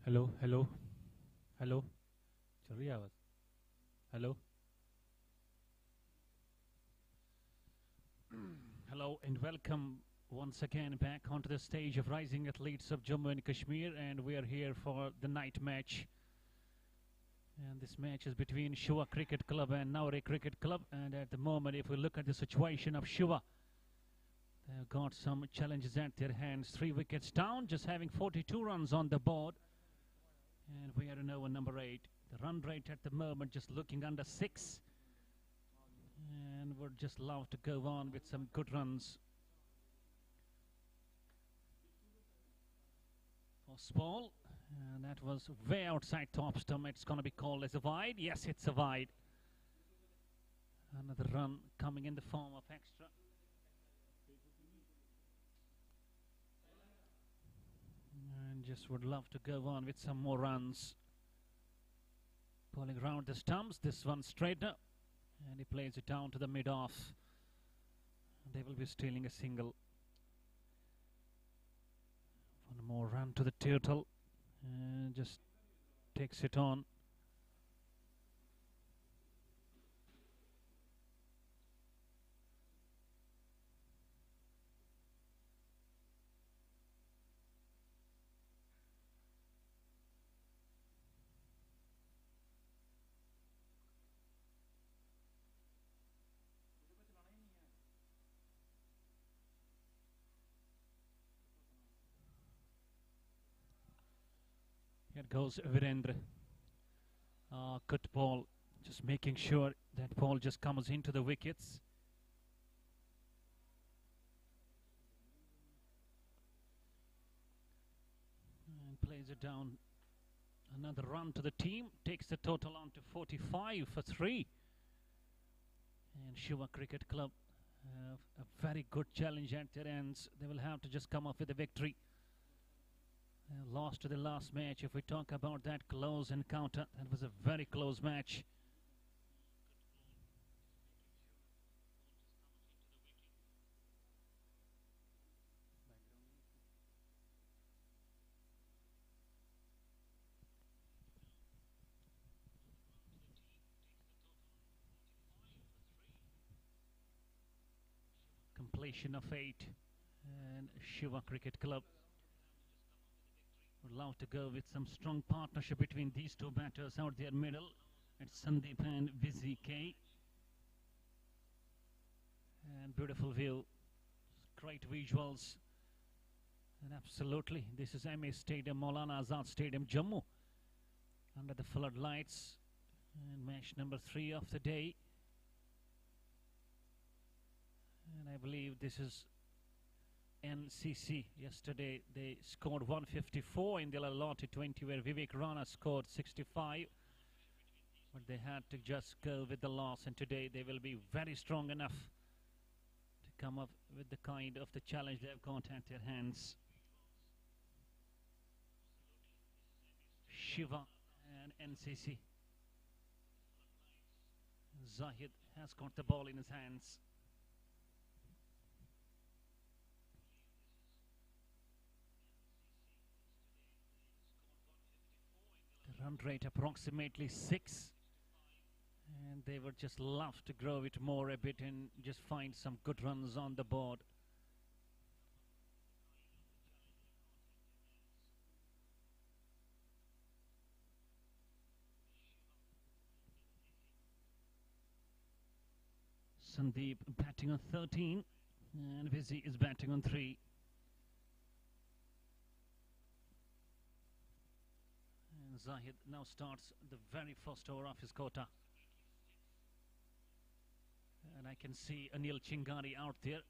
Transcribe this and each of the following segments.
Hello, hello, hello. चल रही है आवाज? Hello. Hello and welcome once again back onto the stage of Rising Athletes of Jammu and Kashmir, and we are here for the night match. And this match is between Shiva Cricket Club and Naure Cricket Club. And at the moment, if we look at the situation of Shiva, they've got some challenges at their hands. 3 wickets down, just having 42 runs on the board. And we are in over number 8. The run rate at the moment just looking under 6. And would just love to go on with some good runs. For Spall, and that was way outside top stump. It's going to be called as a wide. Yes, it's a wide. Another run coming in the form of extra. And just would love to go on with some more runs. Pulling around the stumps. This one straighter. And he plays it down to the mid-off. They will be stealing a single. One more run to the turtle. And just takes it on. Here goes Virendra. Good ball. Just making sure that ball just comes into the wickets. And plays it down. Another run to the team. Takes the total on to 45 for 3. And Shiva Cricket Club have a very good challenge at their ends. They will have to just come up with a victory. Lost to the last match. If we talk about that close encounter, that was a very close match. Completion of 8, and Shiva Cricket Club would love to go with some strong partnership between these two batters out there middle. It's Sandeep and Vizzy K. And beautiful view. Great visuals. And absolutely, this is MA Stadium, Maulana Azad Stadium, Jammu. Under the floodlights. And match number 3 of the day. And I believe this is NCC. Yesterday they scored 154 in the allotted 20, where Vivek Rana scored 65, but they had to just go with the loss, and today they will be very strong enough to come up with the kind of the challenge they've got at their hands. Shiva and NCC. Zahid has got the ball in his hands. Run rate approximately 6, and they would just love to grow it more a bit and just find some good runs on the board. Sandeep batting on 13, and Vizzy is batting on 3. Zahid now starts the very first over of his quota. And I can see Anil Chingari out there,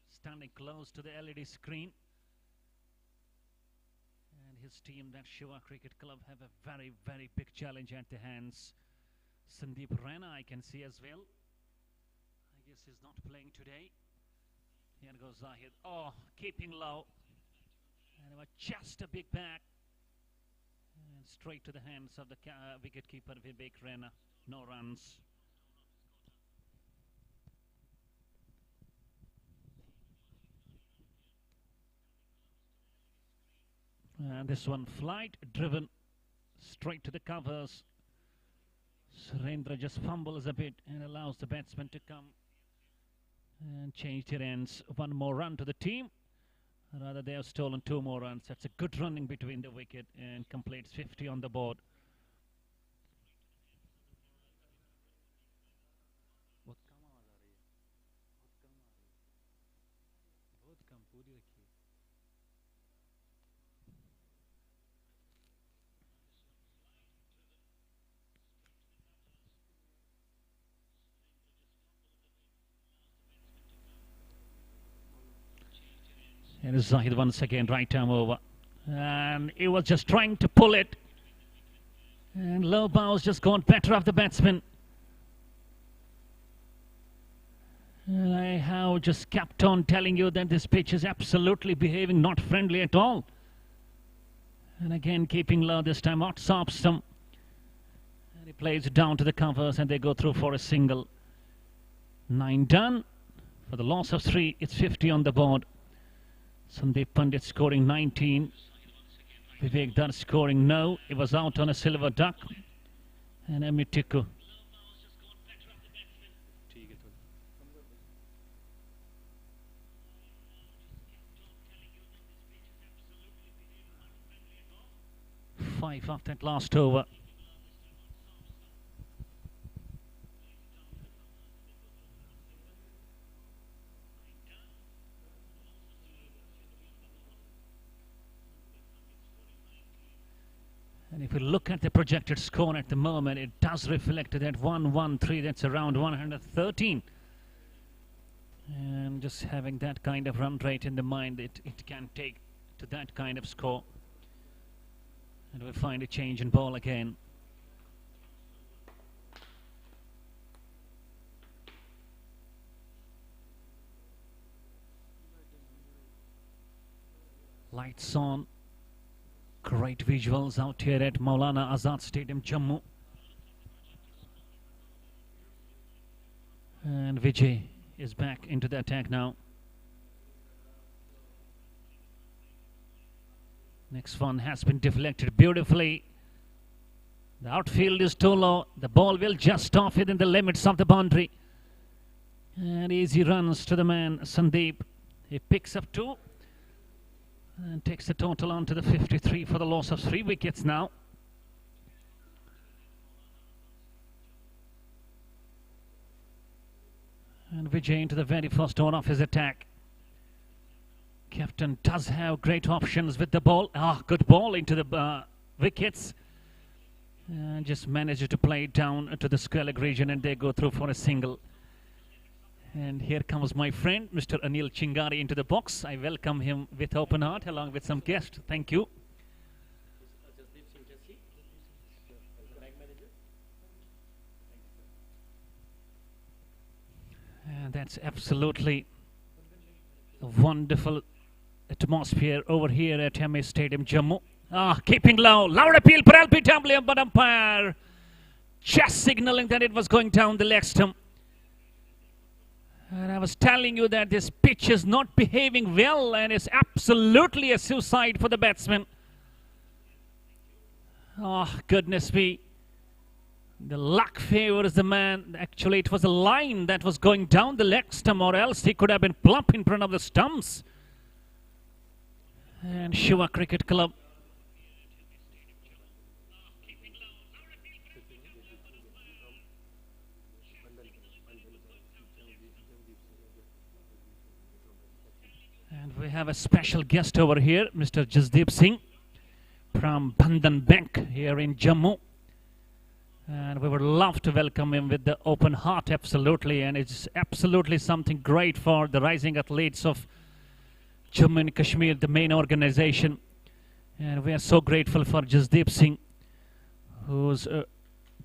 standing close to the LED screen. And his team, that Shiva Cricket Club, have a very, very big challenge at their hands. Sandeep Raina I can see as well. I guess he's not playing today. Here goes Zahid. Oh, keeping low. And just a big back. And straight to the hands of the wicketkeeper Vivek Rana. No runs. And this one flight driven Straight to the covers. Surendra just fumbles a bit and allows the batsman to come and change their ends. One more run to the team. Rather, they have stolen 2 more runs. That's a good running between the wicket and completes 50 on the board. And Zahid once again, right arm over. And he was just trying to pull it. And low bow's just gone better off the batsman. And I have just kept on telling you that this pitch is absolutely behaving not friendly at all. And again, keeping low this time, out stops them. And he plays it down to the covers and they go through for a single. 9 done. For the loss of 3, it's 50 on the board. Sandeep Pandit scoring 19. Vivek Dutt scoring no. It was out on a silver duck. And Amitiku. Five off that last over. And if we look at the projected score at the moment, it does reflect that 113, that's around 113. And just having that kind of run rate in the mind, it can take to that kind of score. And we'll find a change in ball again. Lights on. Great visuals out here at Maulana Azad Stadium, Jammu. And Vijay is back into the attack now. Next one has been deflected beautifully. The outfield is too low. The ball will just off within the limits of the boundary. And easy runs to the man, Sandeep. He picks up 2. And takes the total on to the 53 for the loss of 3 wickets now. And Vijay into the very first over of his attack. Captain does have great options with the ball. Good ball into the wickets. And just manages to play it down to the square leg region and they go through for a single. And here comes my friend, Mr. Anil Chingari, into the box. I welcome him with open heart along with some guests. Thank you. And that's absolutely a wonderful atmosphere over here at MA Stadium, Jammu. Keeping low. Loud appeal for LPW, but umpire just signaling that it was going down the leg stump. And I was telling you that this pitch is not behaving well and it's absolutely a suicide for the batsman. Goodness me. The luck favors the man. Actually, it was a line that was going down the leg stump, or else he could have been plump in front of the stumps. And Shiva Cricket Club. And we have a special guest over here, Mr. Jasdeep Singh from Bandhan Bank here in Jammu. And we would love to welcome him with the open heart, absolutely. And it's absolutely something great for the rising athletes of Jammu and Kashmir, the main organization. And we are so grateful for Jasdeep Singh, whose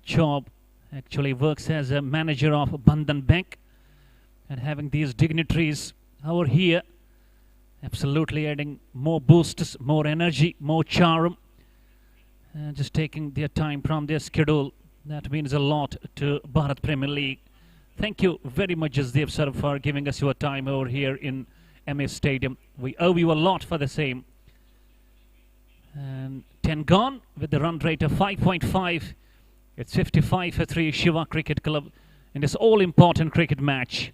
job actually works as a manager of Bandhan Bank. And having these dignitaries over here, absolutely adding more boosts, more energy, more charm. And just taking their time from their schedule. That means a lot to Bharat Premier League. Thank you very much, Jasdeep sir, for giving us your time over here in MA Stadium. We owe you a lot for the same. And 10 gone with the run rate of 5.5. It's 55 for 3 Shiva Cricket Club in this all-important cricket match.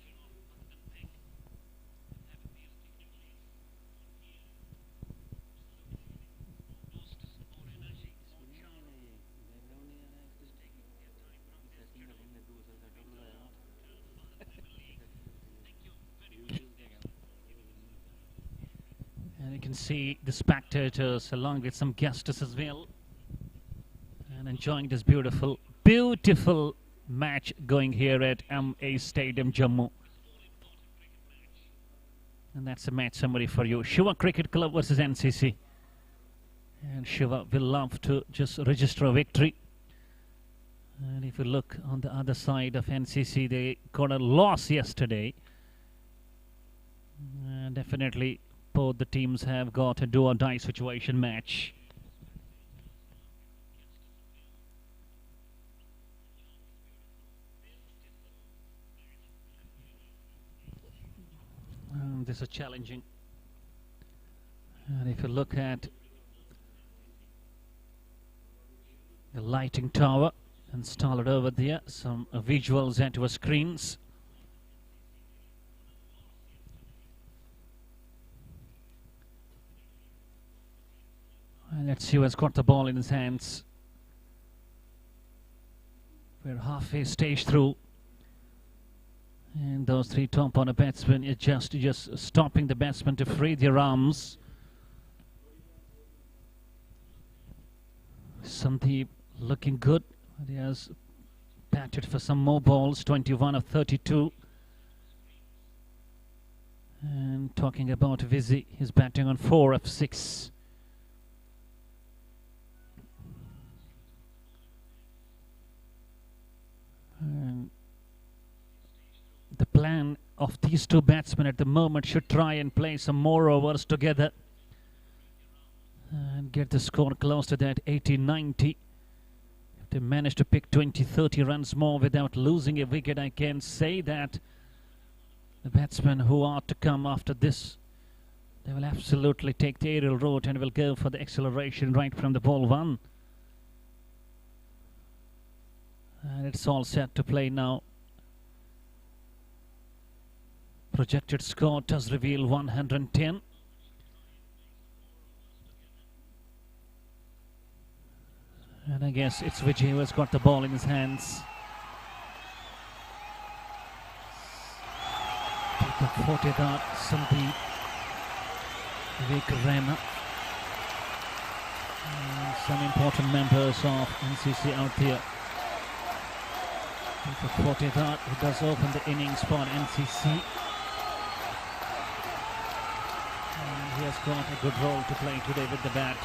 And you can see the spectators along with some guests as well, and enjoying this beautiful, beautiful match going here at MA Stadium, Jammu. And that's a match summary for you. Shiva Cricket Club versus NCC. And Shiva will love to just register a victory. And if you look on the other side of NCC, they got a loss yesterday. And definitely both the teams have got a do-or-die situation match. This is challenging. And if you look at the lighting tower installed over there, some visuals into our screens. And let's see who's got the ball in his hands. We're halfway stage through. And those three top order batsmen are just stopping the batsmen to free their arms. Sandeep looking good. He has batted for some more balls, 21 of 32. And talking about Vizzy, he's batting on 4 of 6. And the plan of these two batsmen at the moment should try and play some more overs together and get the score close to that 80-90. If they manage to pick 20-30 runs more without losing a wicket, I can say that the batsmen who are to come after this, they will absolutely take the aerial route and will go for the acceleration right from the ball one. And it's all set to play now. Projected score does reveal 110. And I guess it's Vijay who has got the ball in his hands. Take the 40th out, Sandeep, Vivek Rana. Some important members of NCC out there. Take the 40th out, who does open the innings for NCC. He has got a good role to play today with the bat.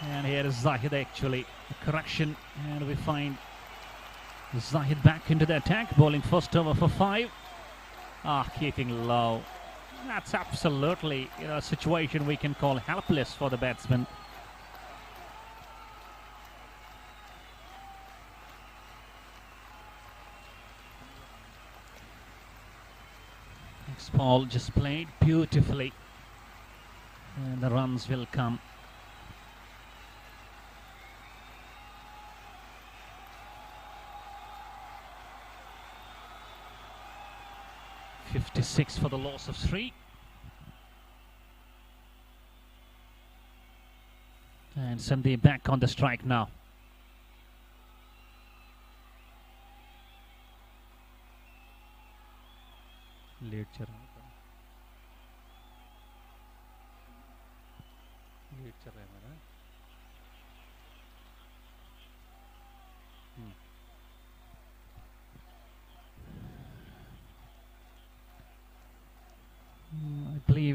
And here is Zahid actually, a correction, and we find Zahid back into the attack, bowling first over for 5. Keeping low. That's absolutely a situation we can call helpless for the batsman. Next ball just played beautifully, and the runs will come. 56 for the loss of 3. And Sandeep back on the strike now. Late चल रहा है मेरा.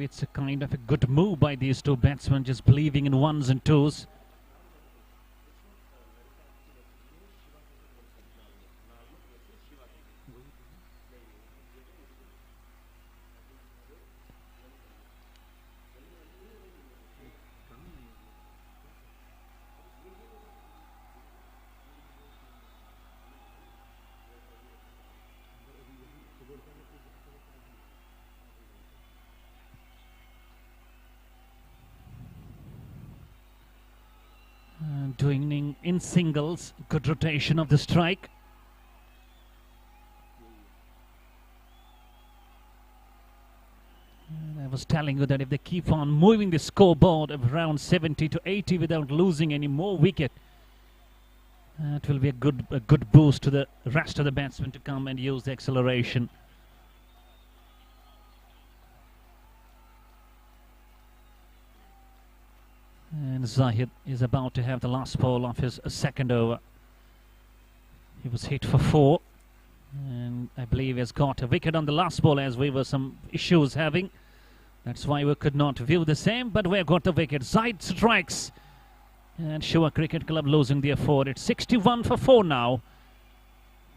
it's a kind of a good move by these two batsmen, just believing in ones and twos. Doing in singles, good rotation of the strike. And I was telling you that if they keep on moving the scoreboard of around 70 to 80 without losing any more wicket, it will be a good boost to the rest of the batsmen to come and use the acceleration. And Zahid is about to have the last ball of his second over. He was hit for 4, and I believe has got a wicket on the last ball, as we were some issues having. That's why we could not view the same, but we got the wicket. Zahid strikes, and Shiva Cricket Club losing their 4. It's 61 for 4 now.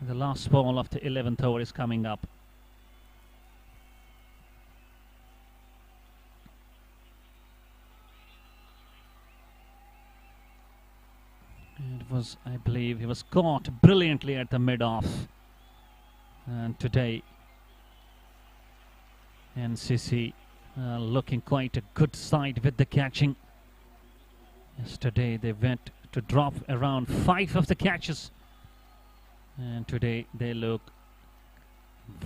The last ball of the 11th over is coming up. It was, I believe, he was caught brilliantly at the mid-off. And today, NCC looking quite a good side with the catching. Yesterday they went to drop around 5 of the catches. And today they look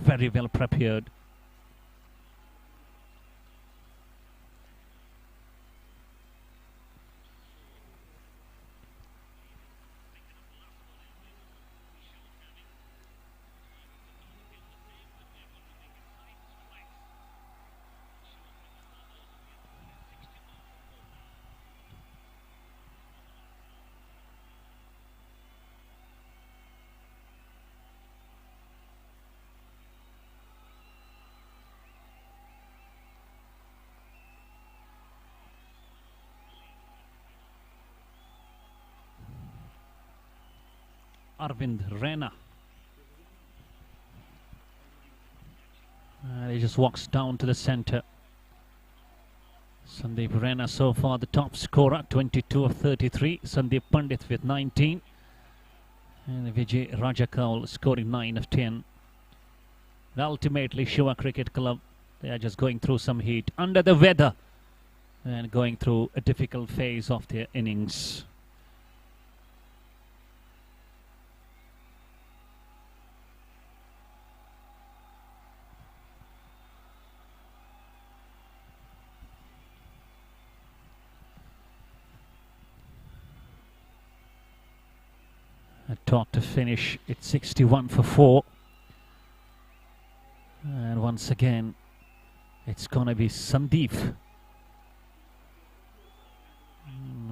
very well prepared. Arvind Raina. He just walks down to the center. Sandeep Raina so far the top scorer, 22 of 33. Sandeep Pandit with 19. And Vijay Rajakaul scoring 9 of 10. And ultimately Shiva Cricket Club, they are just going through some heat, under the weather, and going through a difficult phase of their innings. A talk to finish, it's 61 for 4. And once again, it's gonna be Sandeep.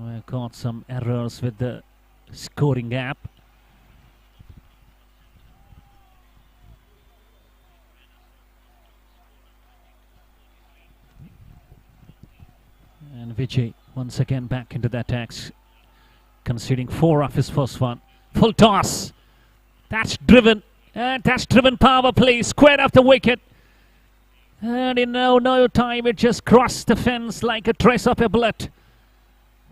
We've got some errors with the scoring app. And Vijay once again back into the attacks, conceding 4 off his first one. Full toss. That's driven. And that's driven power play. Squared off the wicket. And in no time it just crossed the fence like a trace of a bullet.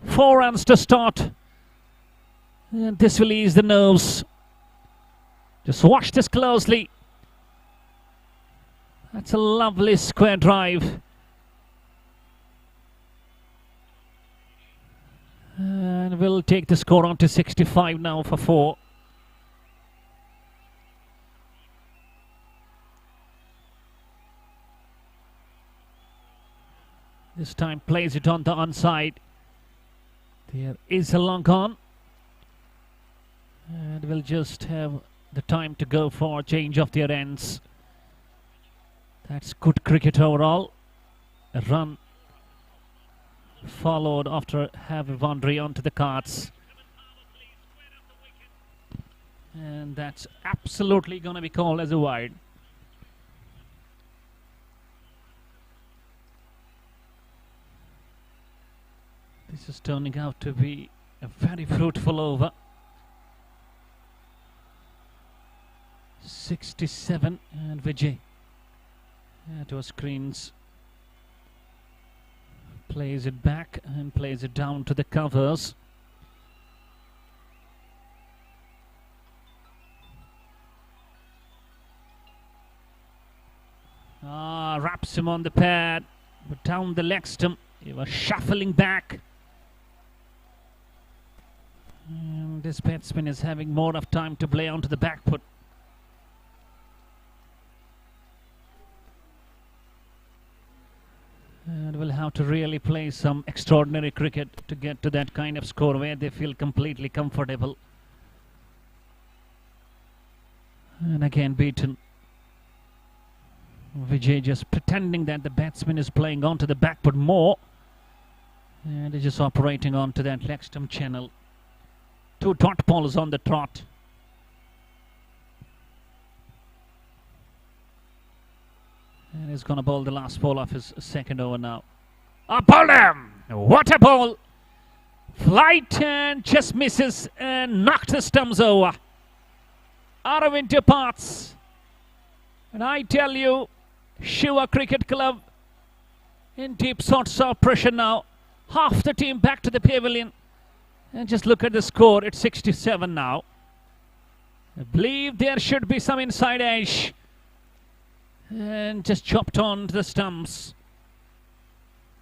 4 runs to start. And this will ease the nerves. Just watch this closely. That's a lovely square drive. And we'll take the score on to 65 now for 4. This time plays it on the onside. There is a long on. And we'll just have the time to go for change of their ends. That's good cricket overall. A run followed after having boundary onto the cards. And that's absolutely going to be called as a wide. This is turning out to be a very fruitful over. 67 and Vijay to our screens plays it back and plays it down to the covers. Wraps him on the pad, but down the leg stump. He was shuffling back. And this batsman is having more of time to play onto the back foot. And will have to really play some extraordinary cricket to get to that kind of score where they feel completely comfortable. And again beaten. Vijay just pretending that the batsman is playing onto the back foot more. And he's just operating onto that leg stump channel. 2 dot balls on the trot. And he's going to bowl the last ball of his second over now. Bowled him! What a ball! Flight and just misses and knocked the stumps over. Aravind departs. And I tell you, Shiva Cricket Club in deep sorts of pressure now. Half the team back to the pavilion. And just look at the score, it's 67 now. I believe there should be some inside edge. And just chopped on to the stumps.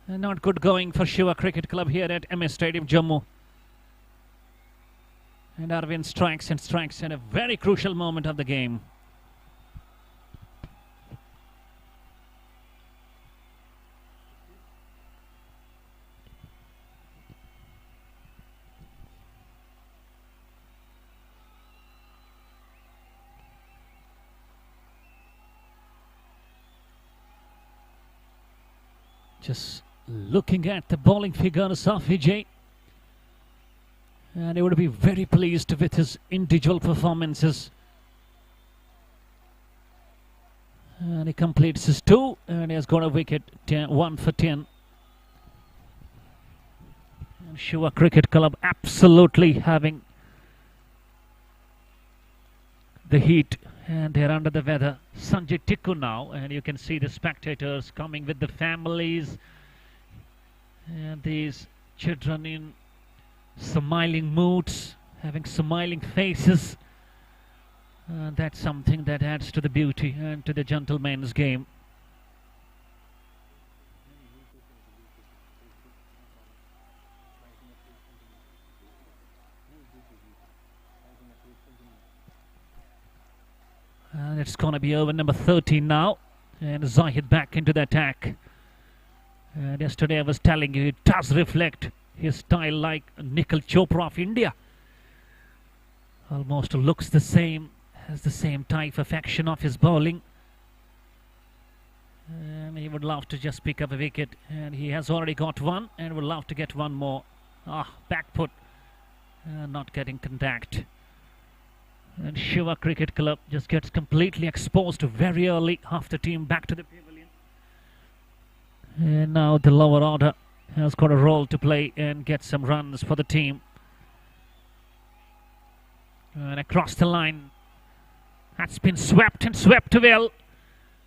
And not good going for Shiva Cricket Club here at MS Stadium, Jammu. And Arvind strikes and strikes at a very crucial moment of the game. Just looking at the bowling figures of Vijay, and he would be very pleased with his individual performances. And he completes his 2 and he has got a wicket, 1 for 10. And Shiva Cricket Club absolutely having the heat. And they're under the weather. Sanjay Tikku now, and you can see the spectators coming with the families. And these children in smiling moods, having smiling faces. That's something that adds to the beauty and to the gentleman's game. And it's going to be over number 13 now. And Zahid back into the attack. And yesterday I was telling you, it does reflect his style like Nikhil Chopra of India. Almost looks the same, has the same type of action of his bowling. And he would love to just pick up a wicket. And he has already got 1 and would love to get 1 more. Back foot. Not getting contact. And Shiva Cricket Club just gets completely exposed very early. Half the team back to the pavilion. And now the lower order has got a role to play and get some runs for the team. And across the line. That's been swept and swept well.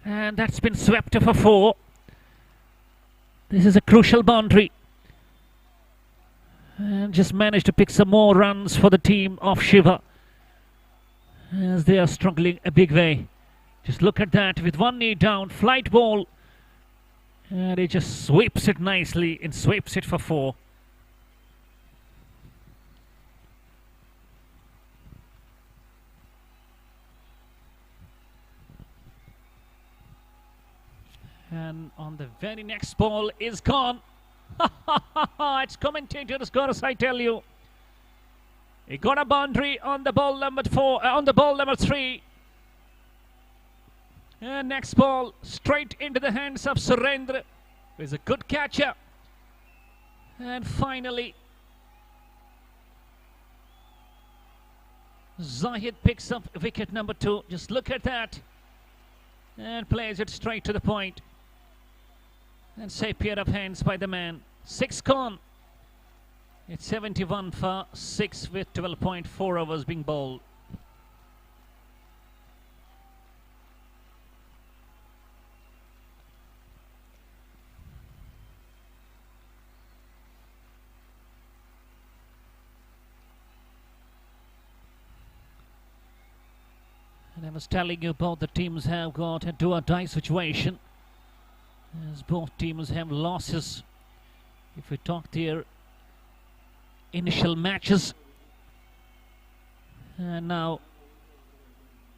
And that's been swept for 4. This is a crucial boundary. And just managed to pick some more runs for the team of Shiva. As they are struggling a big way. Just look at that with 1 knee down, flight ball. And he just sweeps it nicely and sweeps it for 4. And on the very next ball is gone. It's commentator's chorus, I tell you. He got a boundary on the ball number 4, on the ball number 3. And next ball straight into the hands of Surendra, who is a good catcher. And finally, Zahid picks up wicket number 2. Just look at that. And plays it straight to the point. And safe pair of hands by the man. 6 gone. It's 71 for 6 with 12.4 overs being bowled. And I was telling you both the teams have got a do-or-die situation, as both teams have losses. If we talk their initial matches, and now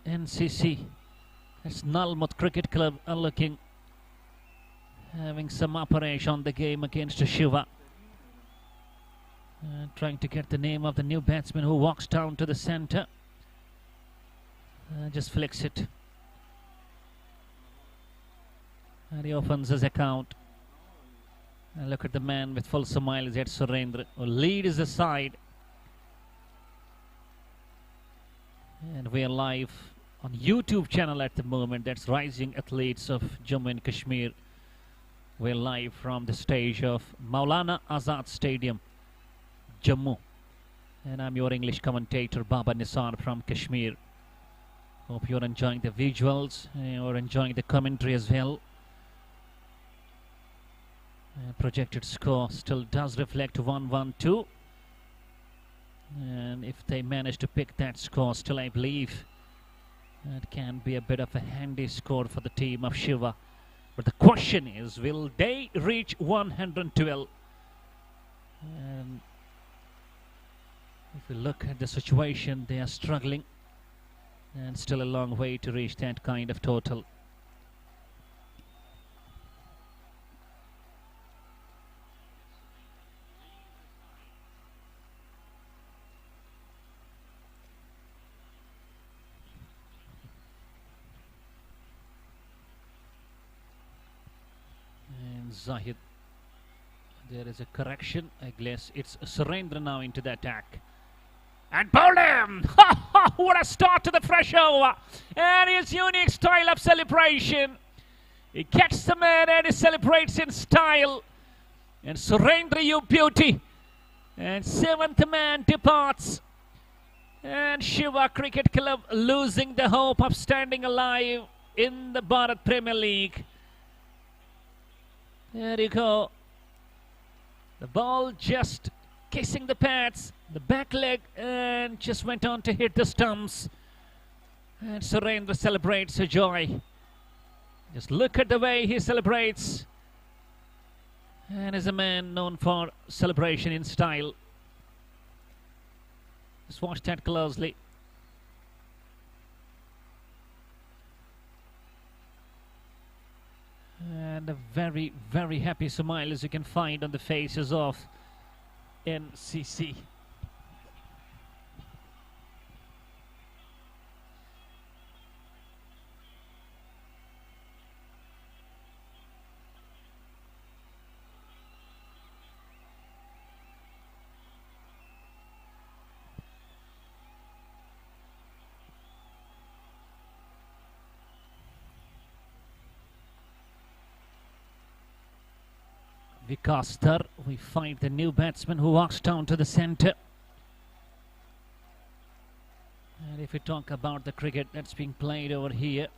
NCC, that's NALMUT Cricket Club, are having some operation on the game against SHIVA. Trying to get the name of the new batsman who walks down to the centre. Just flicks it. And he opens his account. And look at the man with full smile, is Surendra, who leads the side. And we are live on YouTube channel at the moment. That's Rising Athletes of Jammu and Kashmir. We're live from the stage of Maulana Azad Stadium, Jammu. And I'm your English commentator, Baba Nisar from Kashmir. Hope you're enjoying the visuals, you're enjoying the commentary as well. Projected score still does reflect 1-1-2. And if they manage to pick that score, still I believe that can be a bit of a handy score for the team of SHIVA. But the question is, will they reach 112? And if we look at the situation, they are struggling. And still a long way to reach that kind of total. And Zahid, there is a correction. I guess it's Surendra now into the attack. And bowled him! What a start to the fresh over! And his unique style of celebration. He gets the man and he celebrates in style. And Surendra, you beauty. And seventh man departs. And SHIVA Cricket Club losing the hope of standing alive in the Bharat Premier League. There you go. The ball just kissing the pads, the back leg, and just went on to hit the stumps. And Surendra celebrates a joy. Just look at the way he celebrates. And is a man known for celebration in style. Just watch that closely. And a very, very happy smile as you can find on the faces of NCC. Vikastar, we find the new batsman who walks down to the centre. And if we talk about the cricket that's being played over here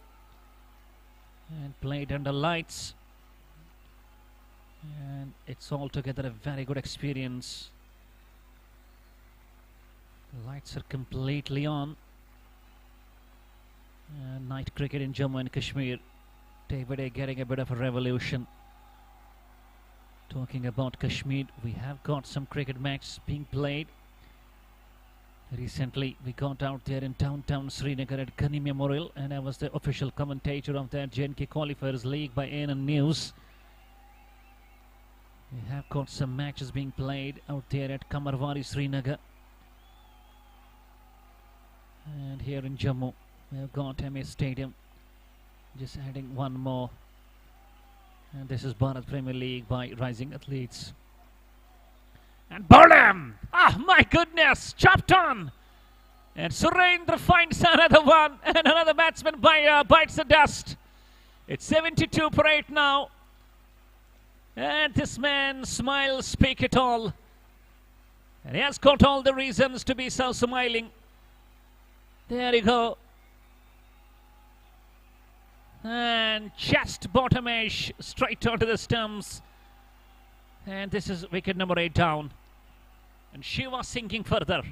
and played under lights, and it's altogether a very good experience. The lights are completely on. Night cricket in Jammu and Kashmir, day by day getting a bit of a revolution. Talking about Kashmir, we have got some cricket matches being played. Recently, we got out there in downtown Srinagar at Ghani Memorial, and I was the official commentator of that JNK Qualifiers League by ANN News. We have got some matches being played out there at Kamarwari, Srinagar. And here in Jammu, we have got MS Stadium. Just adding one more. And this is Bharat Premier League by Rising Athletes. And bowled him! Ah, my goodness! Chopped on! And Surendra finds another one. And another batsman bites the dust. It's 72 per 8 now. And this man's smiles speak it all. And he has got all the reasons to be so smiling. There you go. And just bottom edge, straight onto the stumps. And this is wicket number 8 down. And Shiva sinking further.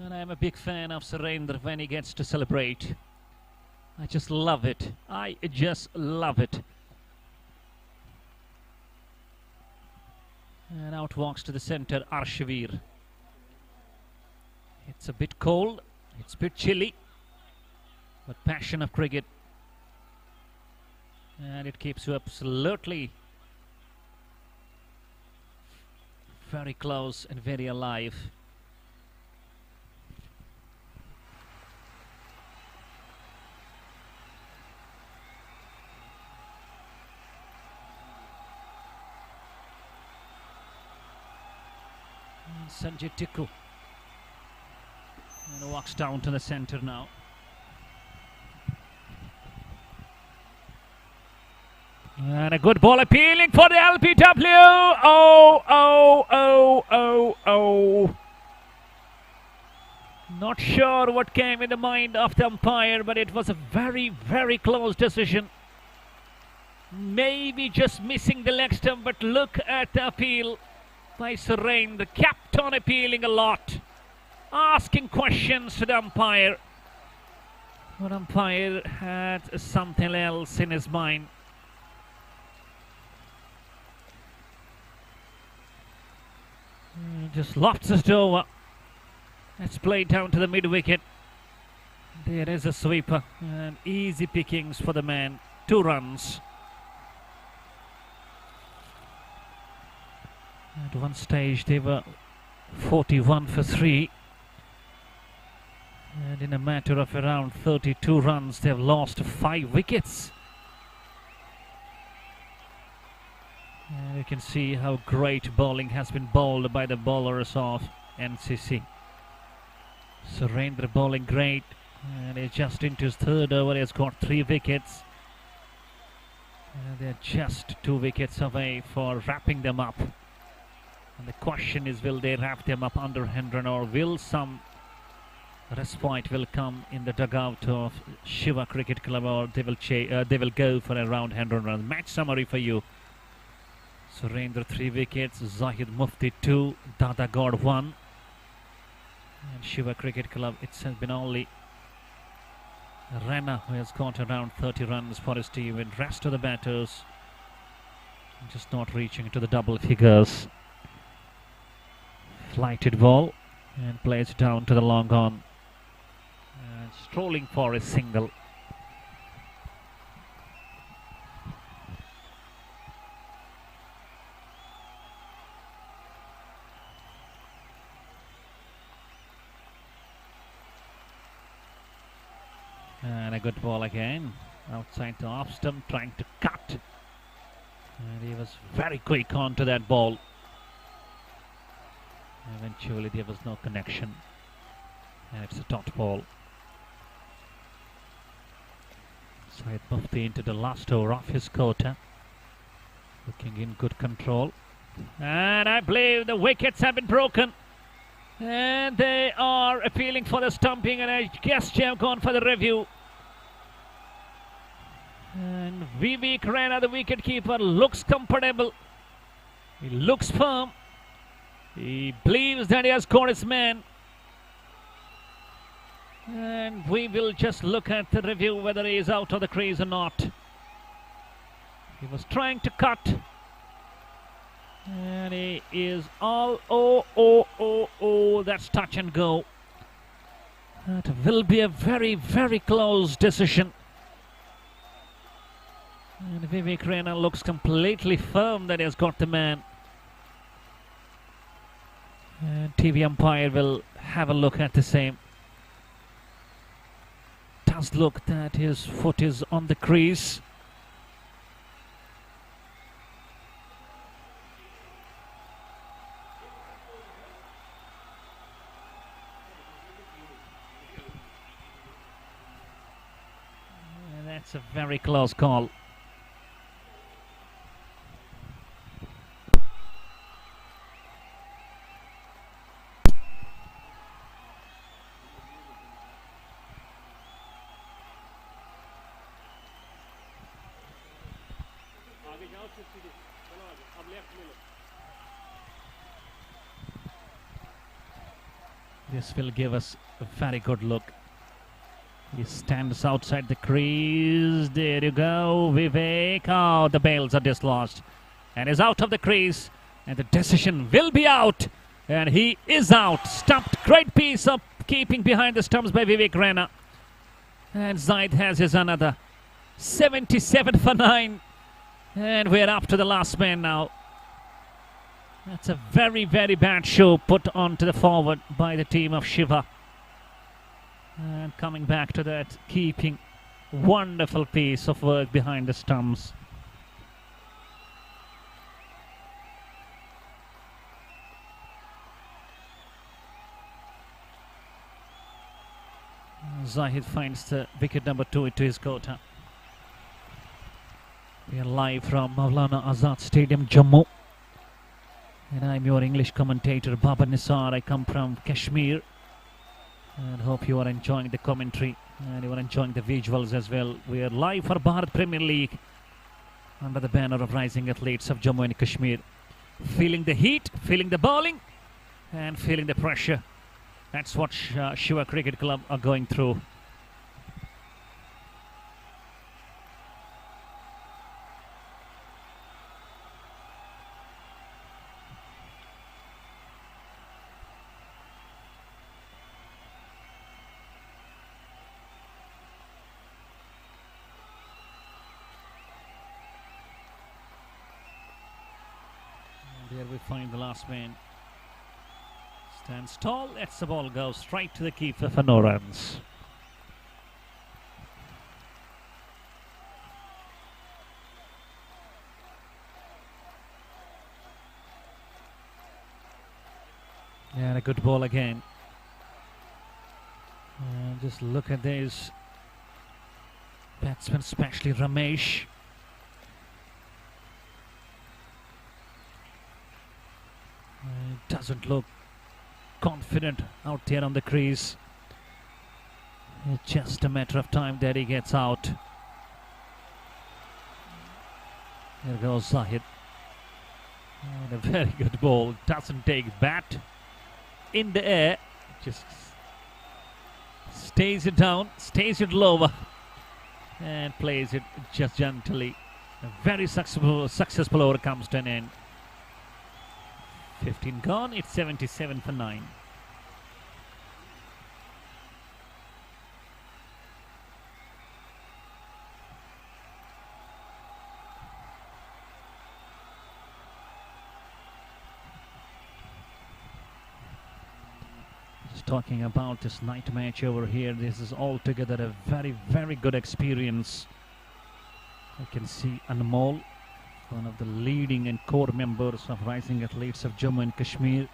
And I'm a big fan of Surrender when he gets to celebrate. I just love it. I just love it. And out walks to the center, Arshveer. It's a bit cold, it's a bit chilly, but passion of cricket. And it keeps you absolutely very close and very alive. Sanjay Tikku and walks down to the center now. And a good ball appealing for the LPW. Oh. Not sure what came in the mind of the umpire, but it was a very, very close decision. Maybe just missing the leg stump, but look at the appeal by Surrender. Kept on appealing a lot, asking questions to the umpire. But umpire had something else in his mind. Just lofts it over. Let's play down to the mid wicket. There is a sweeper and easy pickings for the man. 2 runs. At one stage they were 41 for 3. And in a matter of around 32 runs they've lost 5 wickets. And you can see how great bowling has been bowled by the bowlers of NCC. Surrender bowling great, and he's just into his 3rd over. He's got 3 wickets. And they're just 2 wickets away for wrapping them up. And the question is, will they wrap them up under 100, or will some respite will come in the dugout of Shiva Cricket Club, or they will go for around 100 runs. Match summary for you. Surrender 3 wickets, Zahid Mufti 2, Dada God 1. And Shiva Cricket Club, it has been only Rana who has got around 30 runs for his team, and rest of the batters just not reaching to the double figures. Flighted ball and plays down to the long on. And strolling for a single. And a good ball again. Outside the off stump, trying to cut. And he was very quick onto that ball. Eventually there was no connection. And it's a dot ball. Syed Mufti into the last over of his quota. Looking in good control. And I believe the wickets have been broken. And they are appealing for the stumping, and I guess they have gone for the review. And Vivek Rana, the wicketkeeper, looks comfortable. He looks firm. He believes that he has caught his man. And we will just look at the review whether he is out of the crease or not. He was trying to cut. And he is all, that's touch and go. That will be a very, very close decision. And Vivek Rana looks completely firm that he has got the man. And TV umpire will have a look at the same. Does look that his foot is on the crease. That's a very close call. This will give us a very good look. He stands outside the crease. There you go, Vivek. Oh, the bails are dislodged. And is out of the crease. And the decision will be out. And he is out. Stumped. Great piece of keeping behind the stumps by Vivek Rana. And Zaid has his another. 77 for 9. And we're up to the last man now. That's a very, very bad show put onto the forward by the team of Shiva. And coming back to that, keeping wonderful piece of work behind the stumps. Zahid finds the wicket number 2 into his quota. We are live from Maulana Azad Stadium, Jammu. And I'm your English commentator, Baba Nisar. I come from Kashmir. And hope you are enjoying the commentary. And you are enjoying the visuals as well. We are live for Bharat Premier League. Under the banner of Rising Athletes of Jammu and Kashmir. Feeling the heat, feeling the bowling. And feeling the pressure. That's what Shiva Cricket Club are going through. There we find the last man. Stands tall, lets the ball go straight to the keeper for no runs. And a good ball again. And just look at these batsmen, especially Ramesh. Doesn't look confident out there on the crease. It's just a matter of time that he gets out. There goes Zahid. And a very good ball. Doesn't take bat in the air. Just stays it down, stays it lower, and plays it just gently. A very successful over comes to an end. 15 gone, it's 77 for 9. Just talking about this night match over here, this is altogether a very, very good experience. I can see Anmol, one of the leading and core members of Rising Athletes of Jammu and Kashmir.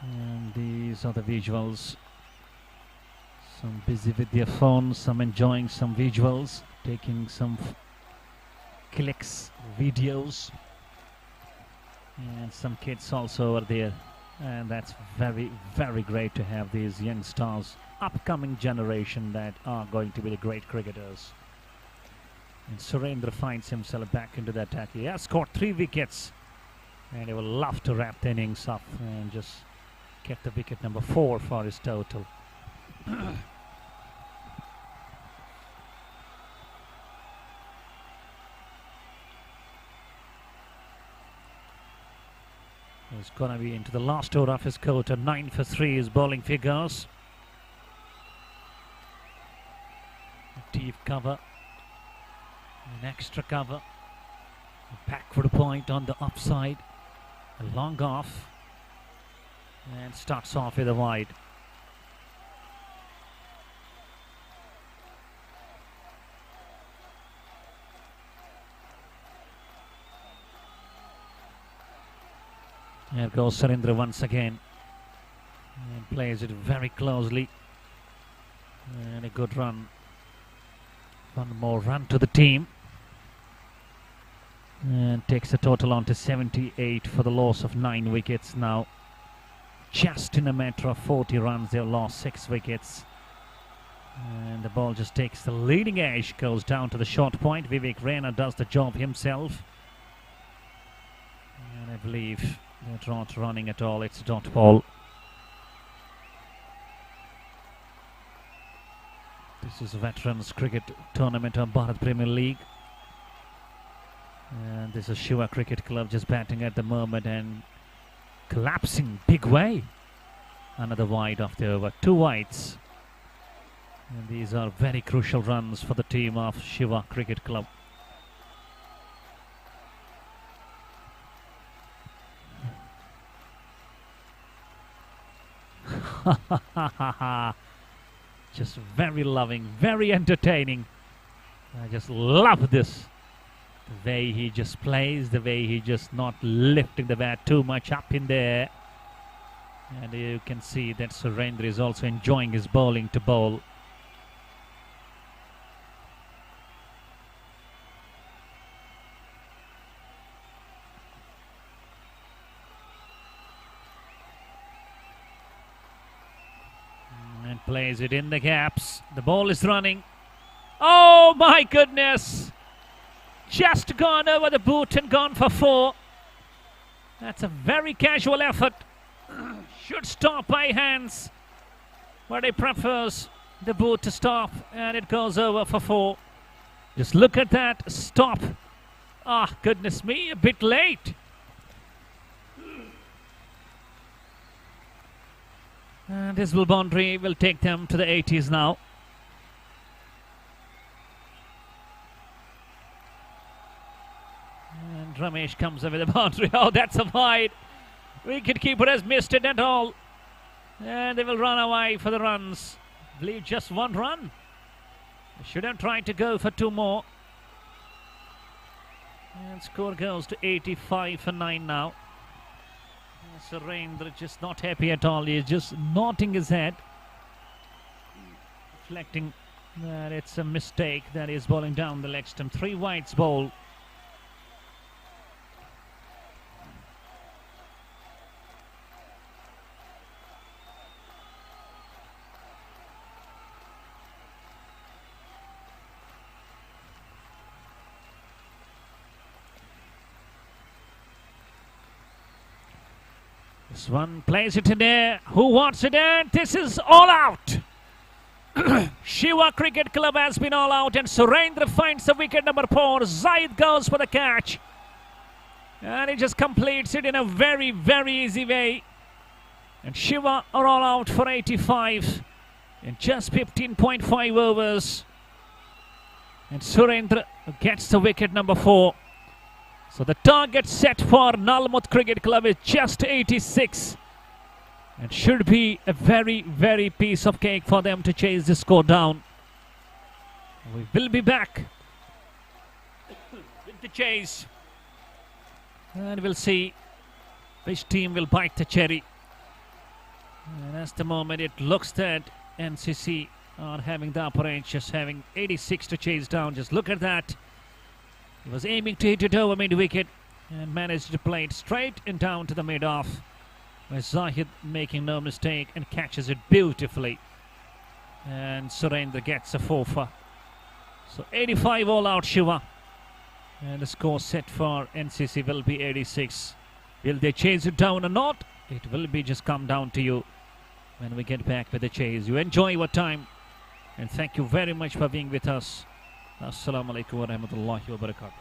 And these are the visuals. Some busy with their phones, some enjoying some visuals, taking some clicks, videos. And some kids also are there. And that's very, very great to have these young stars, upcoming generation that are going to be the great cricketers. And Surendra finds himself back into the attack. He has scored 3 wickets. And he will love to wrap the innings up and just get the wicket number 4 for his total. He's going to be into the last over of his quota. 9 for 3 is bowling figures. A deep cover. An extra cover. A backward point on the upside. A long off. And starts off with a wide. There goes Surendra once again. And plays it very closely. And a good run. One more run to the team. And takes the total on to 78 for the loss of 9 wickets now. Just in a matter of 40 runs, they've lost 6 wickets. And the ball just takes the leading edge, goes down to the short point. Vivek Raina does the job himself. And I believe they're not running at all. It's a dot ball. This is a Veterans Cricket Tournament of Bharat Premier League. And this is Shiva Cricket Club just batting at the moment and collapsing big way. Another wide after over. 2 wides. And these are very crucial runs for the team of Shiva Cricket Club. Just very loving, very entertaining. I just love this. The way he just plays, the way he just not lifting the bat too much up in there. And you can see that Surendra is also enjoying his bowling to bowl. And plays it in the gaps. The ball is running. Oh my goodness! Just gone over the boot and gone for 4. That's a very casual effort. Should stop by hands, but he prefers the boot to stop, and it goes over for 4. Just look at that stop. Ah, goodness me, a bit late. And this boundary will take them to the 80s now. And Ramesh comes over the boundary. Oh, that's a wide. Wicketkeeper has missed it at all. And they will run away for the runs. I believe just 1 run. They should have tried to go for 2 more. And score goes to 85 for 9 now. Surendra just not happy at all. He is just nodding his head, reflecting that it's a mistake that he is bowling down the leg stump. 3 wides bowl. This one plays it in there. Who wants it in? This is all out. Shiva Cricket Club has been all out, and Surendra finds the wicket number 4. Zaid goes for the catch. And he just completes it in a very, very easy way. And Shiva are all out for 85 in just 15.5 overs. And Surendra gets the wicket number 4. So the target set for NALMUT Cricket Club is just 86. And should be a very, very piece of cake for them to chase the score down. We will be back with the chase. And we'll see which team will bite the cherry. And at the moment it looks that NCC are having the upper edge, just having 86 to chase down. Just look at that. He was aiming to hit it over mid-wicket and managed to play it straight and down to the mid-off, where Zahid, making no mistake, and catches it beautifully. And Surendra gets a 4 for. So 85 all out Shiva. And the score set for NCC will be 86. Will they chase it down or not? It will be just come down to you when we get back with the chase. You enjoy your time. And thank you very much for being with us. Assalamu alaikum wa rahmatullahi wa barakatuh.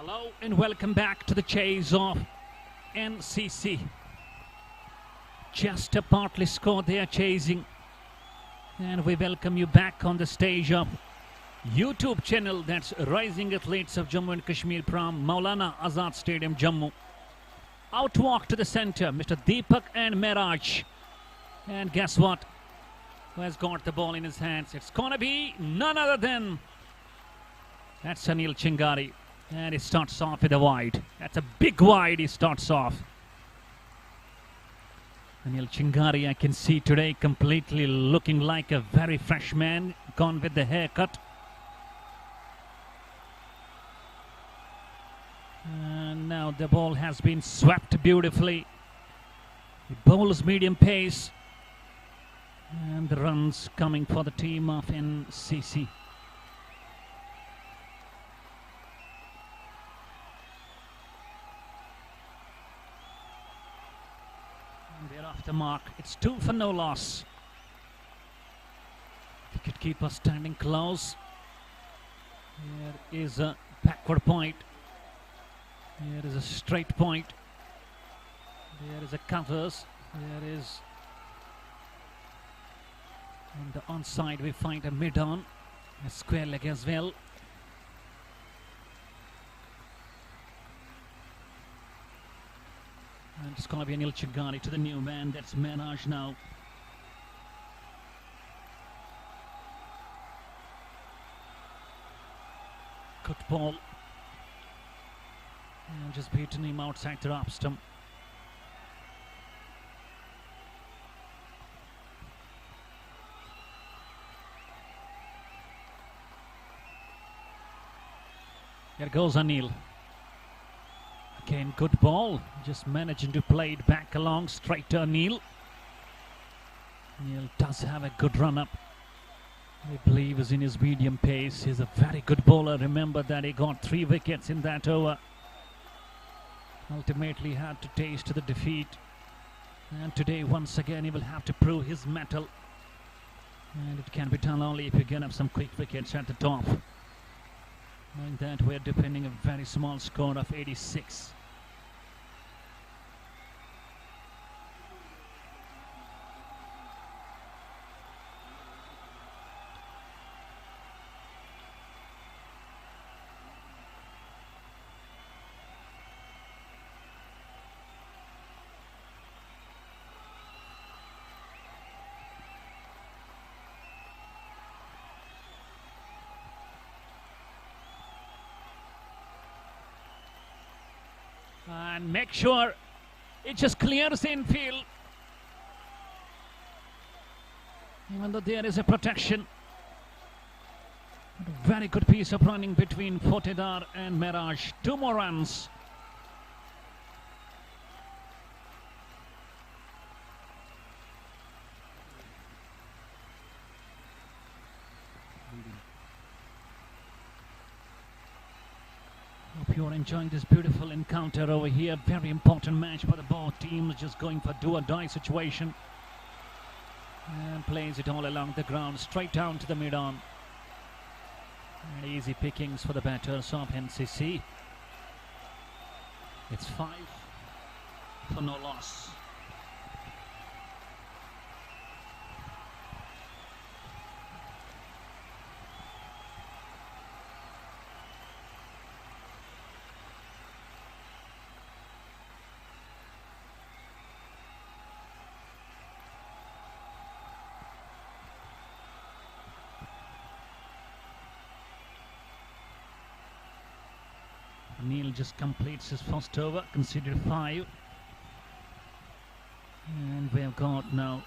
Hello and welcome back to the chase of NCC. Just a partly score they are chasing. And we welcome you back on the stage of YouTube channel, that's Rising Athletes of Jammu and Kashmir from Maulana Azad Stadium, Jammu. Outwalk to the center, Mr. Deepak and Mehraj. And guess what? Who has got the ball in his hands? It's gonna be none other than, that's Anil Chingari. And he starts off with a wide. That's a big wide he starts off. Anil Chingari, I can see today completely looking like a very fresh man, gone with the haircut. And now the ball has been swept beautifully. He bowls medium pace. And the runs coming for the team of NCC. They're off the mark. It's 2 for no loss. Wicketkeeper standing close. Here is a backward point. Here is a straight point. There is a covers. There is on the onside we find a mid-on, a square leg as well. And it's going to be Anil Chingari to the new man, that's Mehraj now. Good ball. And just beaten him outside the off stump. Here goes Anil. Again, good ball. Just managing to play it back along straight to Anil. Anil does have a good run up. I believe is in his medium pace. He's a very good bowler. Remember that he got 3 wickets in that over. Ultimately had to taste the defeat. And today, once again, he will have to prove his mettle. And it can be done only if you get up some quick wickets at the top. Knowing that we're defending a very small score of 86. And make sure it just clears the infield. Even though there is a protection. But a very good piece of running between Fotedar and Mehraj. 2 more runs. Hope you're enjoying this beautiful encounter over here. Very important match for the both teams, just going for do or die situation. And plays it all along the ground, straight down to the mid-on. And easy pickings for the batters of NCC. It's 5 for no loss. Neil just completes his first over, considered 5. And we have got now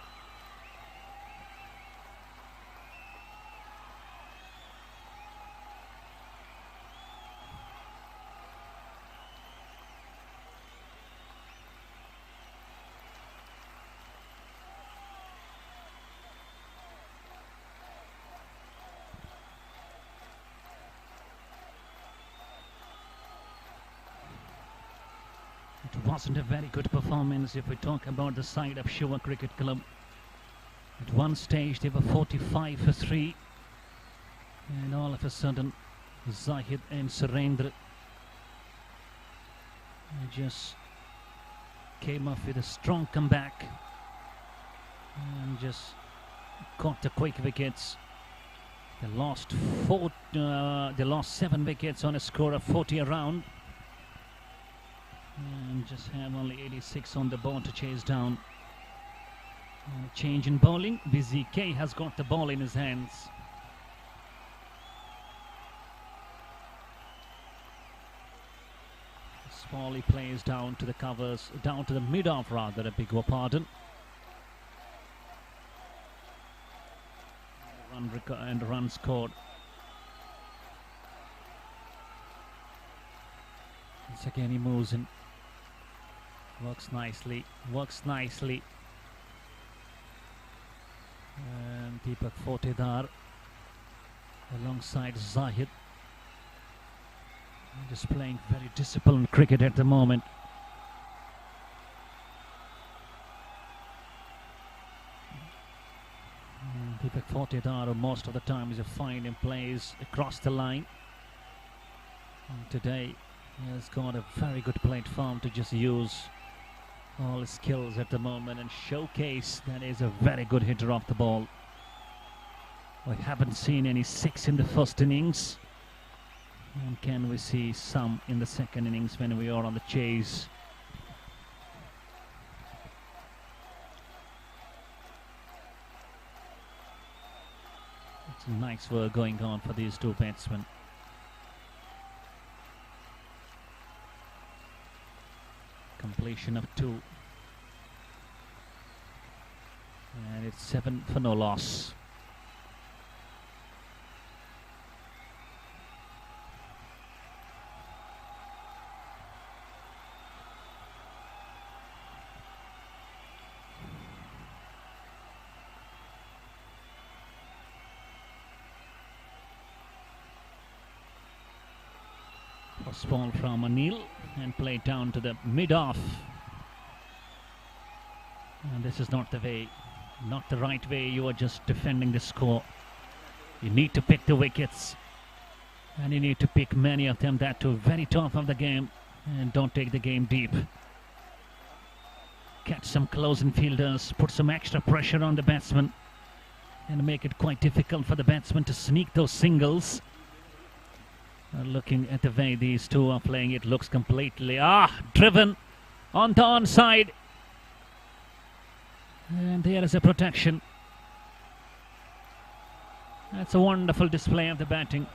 it wasn't a very good performance if we talk about the side of Shiva Cricket Club. At one stage they were 45 for 3, and all of a sudden Zahid and Surendra He just came up with a strong comeback and just caught the quick wickets. They lost 7 wickets on a score of 40 around, and just have only 86 on the board to chase down. Change in bowling. BZK has got the ball in his hands. Smalley plays down to the covers, down to the mid-off rather, I beg your pardon. Run scored. Once again he moves in. Works nicely. And Deepak Fortedar alongside Zahid. Just playing very disciplined cricket at the moment. Deepak Fortedar most of the time is a fine and plays across the line. And today he has got a very good platform to just use all his skills at the moment and showcase that he's a very good hitter off the ball. We haven't seen any 6 in the first innings. And can we see some in the second innings when we are on the chase? It's nice work going on for these two batsmen. Completion of 2. And it's 7 for no loss. First ball from Anil and played down to the mid-off. And this is not the way, not the right way. You are just defending the score. You need to pick the wickets. And you need to pick many of them, that too very top of the game. And don't take the game deep. Catch some close-in fielders, put some extra pressure on the batsman. And make it quite difficult for the batsman to sneak those singles. Looking at the way these two are playing, it looks completely driven on the onside. And there is a protection. That's a wonderful display of the batting.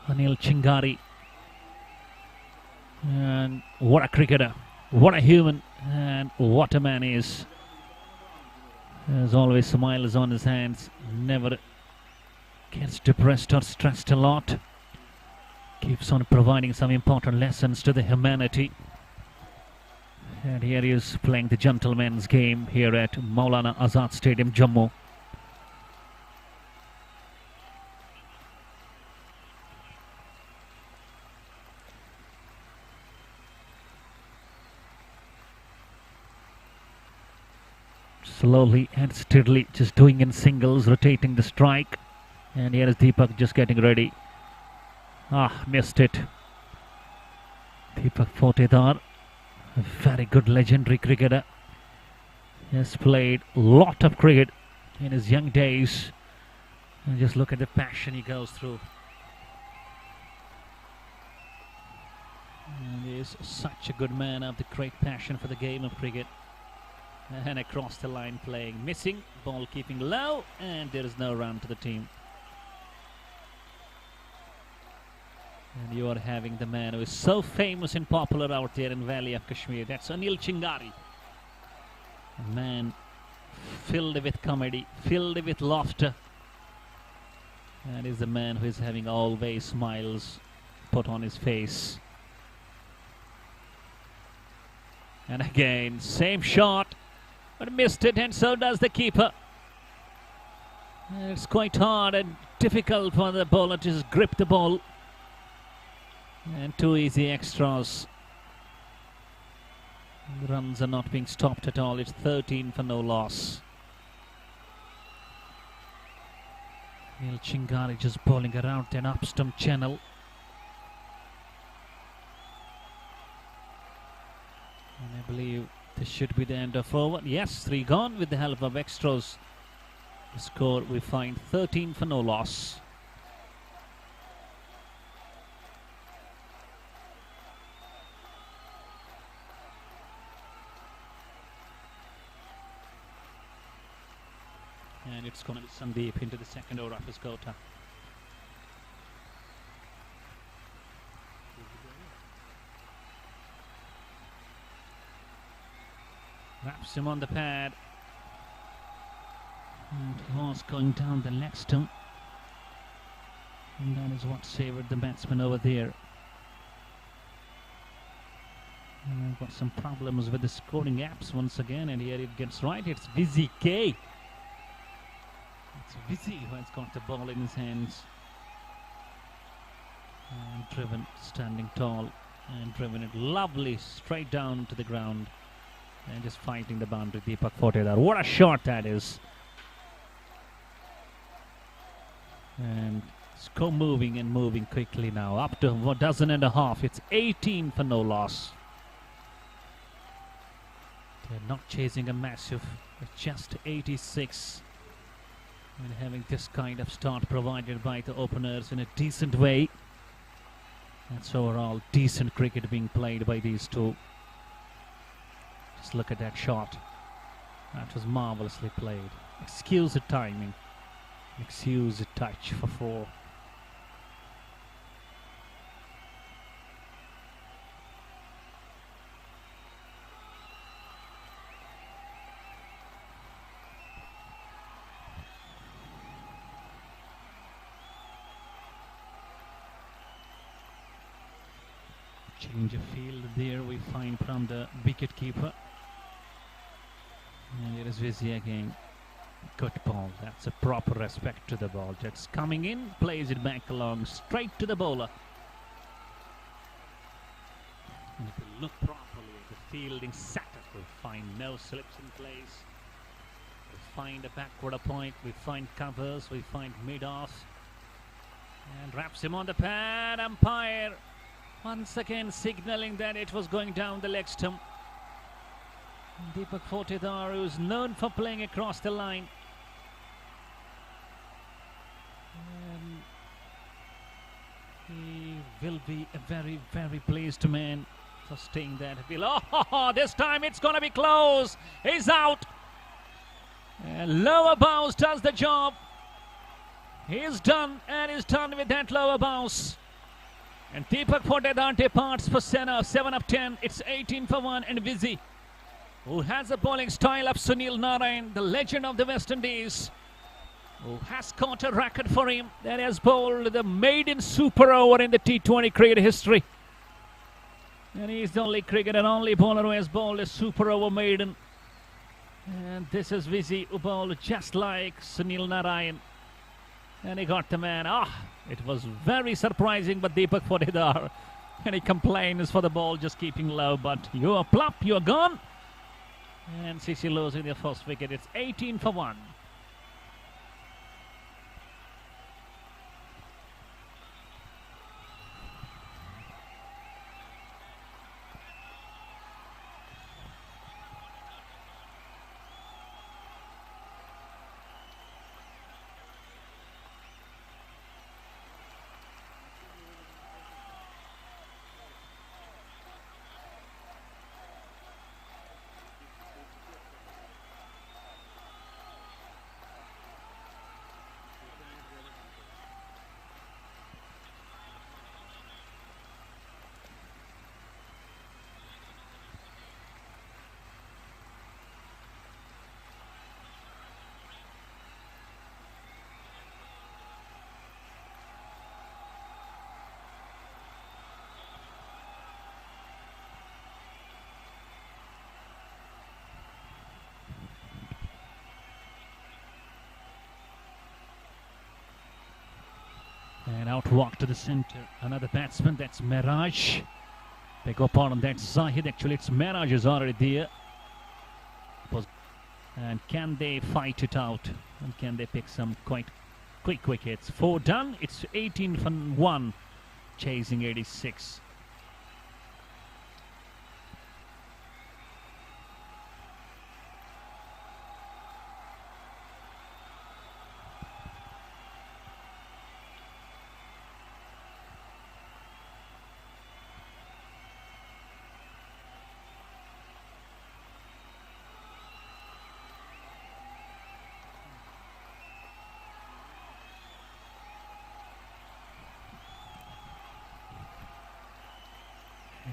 Anil Chingari. And what a cricketer, what a human, and what a man he is. As always, smiles on his hands, never gets depressed or stressed a lot. Keeps on providing some important lessons to the humanity. And here he is playing the gentleman's game here at Maulana Azad Stadium, Jammu. Slowly and steadily, just doing in singles, rotating the strike. And here is Deepak just getting ready. Missed it. Deepak Fortedar, a very good legendary cricketer. He has played a lot of cricket in his young days. And just look at the passion he goes through. And he is such a good man of the great passion for the game of cricket. And across the line playing, missing, ball keeping low, and there is no run to the team. And you are having the man who is so famous and popular out there in Valley of Kashmir. That's Anil Chingari. A man filled with comedy, filled with laughter. And is the man who is having always smiles put on his face. And again, same shot. But missed it, and so does the keeper. It's quite hard and difficult for the bowler to just grip the ball. And 2 easy extras. The runs are not being stopped at all. It's 13 for no loss. Neil Chingari just bowling around an up-stump channel. And I believe this should be the end of over. Yes, 3 gone with the help of extras. The score we find 13 for no loss. And it's going to be Sandeep into the second over of his quota. Wraps him on the pad. And he was going down the leg stump. And that is what savoured the batsman over there. And I've got some problems with the scoring apps once again, and here it gets right. It's Vizzy K. It's Vizzy who has got the ball in his hands. And driven, standing tall, and driven it lovely straight down to the ground. And just fighting the boundary, Deepak Photedar. What a shot that is. And it's moving and moving quickly now. Up to a dozen and a half. It's 18 for no loss. They're not chasing a massive. It's just 86. And having this kind of start provided by the openers in a decent way. That's overall decent cricket being played by these two. Just look at that shot. That was marvellously played. Excuse the timing. Excuse the touch for 4. Change of field there we find from the wicket keeper. And here is Vizzy again. Good ball. That's a proper respect to the ball. Just coming in, plays it back along, straight to the bowler. And if you look properly at the fielding setup, we find no slips in place. We find a backward point, we find covers, we find mid-off. And wraps him on the pad. Umpire once again signalling that it was going down the leg stump. Deepak Photedar, who is known for playing across the line. He will be a very, very pleased man for staying that. Oh, this time it's going to be close. He's out. Lower bounce does the job. He's done, and he's done with that lower bounce. And Deepak Photedar departs for 7 of 10. It's 18 for 1, and Vizzy, who has a bowling style of Sunil Narayan, the legend of the West Indies, who has caught a record for him, that has bowled the maiden super over in the T20 cricket history. And he's the only cricketer, only bowler who has bowled a super over maiden. And this is Vizzy, who bowled just like Sunil Narayan. And he got the man. It was very surprising, but Deepak Photedar, and he complains for the ball just keeping low, but you are plump, you are gone. And CC losing their first wicket. It's 18 for 1. And out walk to the centre. Another batsman, that's Miraj. Beg your pardon, that's Zahid. Actually, it's Miraj is already there. And can they fight it out? And can they pick some quite quick wickets? 4 done. It's 18 for 1, chasing 86.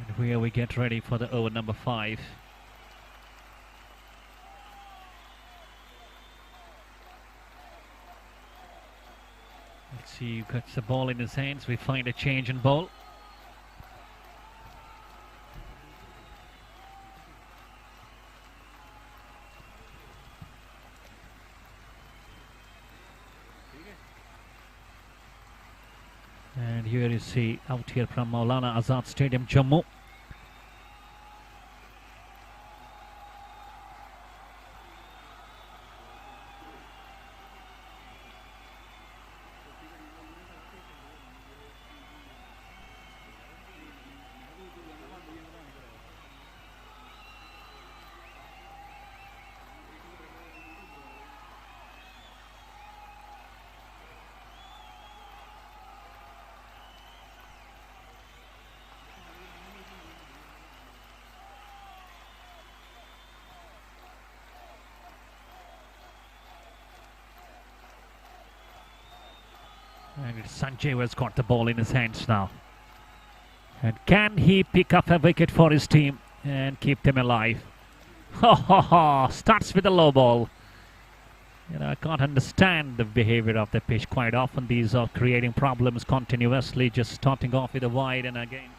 And here we get ready for the over number 5. Let's see, who gets the ball in his hands. We find a change in ball. And here you see out here from Maulana Azad Stadium, Jammu. And it's Sanjay who has got the ball in his hands now. And can he pick up a wicket for his team and keep them alive? Ha ha ha! Starts with a low ball. You know, I can't understand the behavior of the pitch. Quite often these are creating problems continuously, just starting off with a wide and again.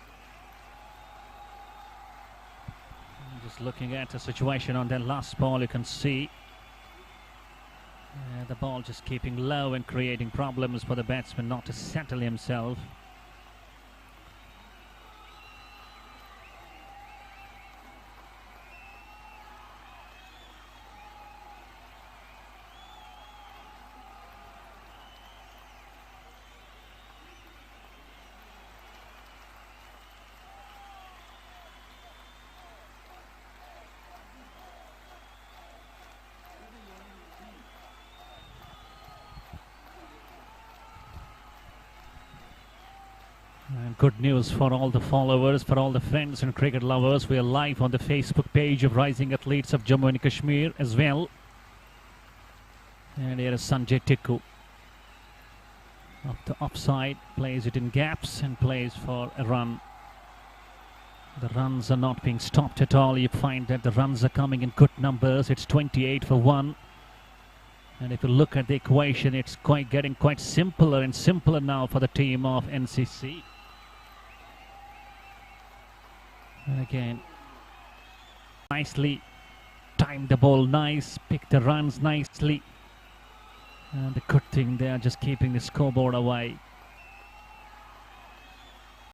Just looking at the situation on that last ball, you can see the ball just keeping low and creating problems for the batsman not to settle himself. And good news for all the followers, for all the friends and cricket lovers. We are live on the Facebook page of Rising Athletes of Jammu and Kashmir as well. And here is Sanjay Tikku. Off the offside, plays it in gaps and plays for a run. The runs are not being stopped at all. You find that the runs are coming in good numbers. It's 28 for 1. And if you look at the equation, it's getting quite simpler and simpler now for the team of NCC. And again, nicely timed the ball nice, picked the runs nicely. And the good thing, they are just keeping the scoreboard away.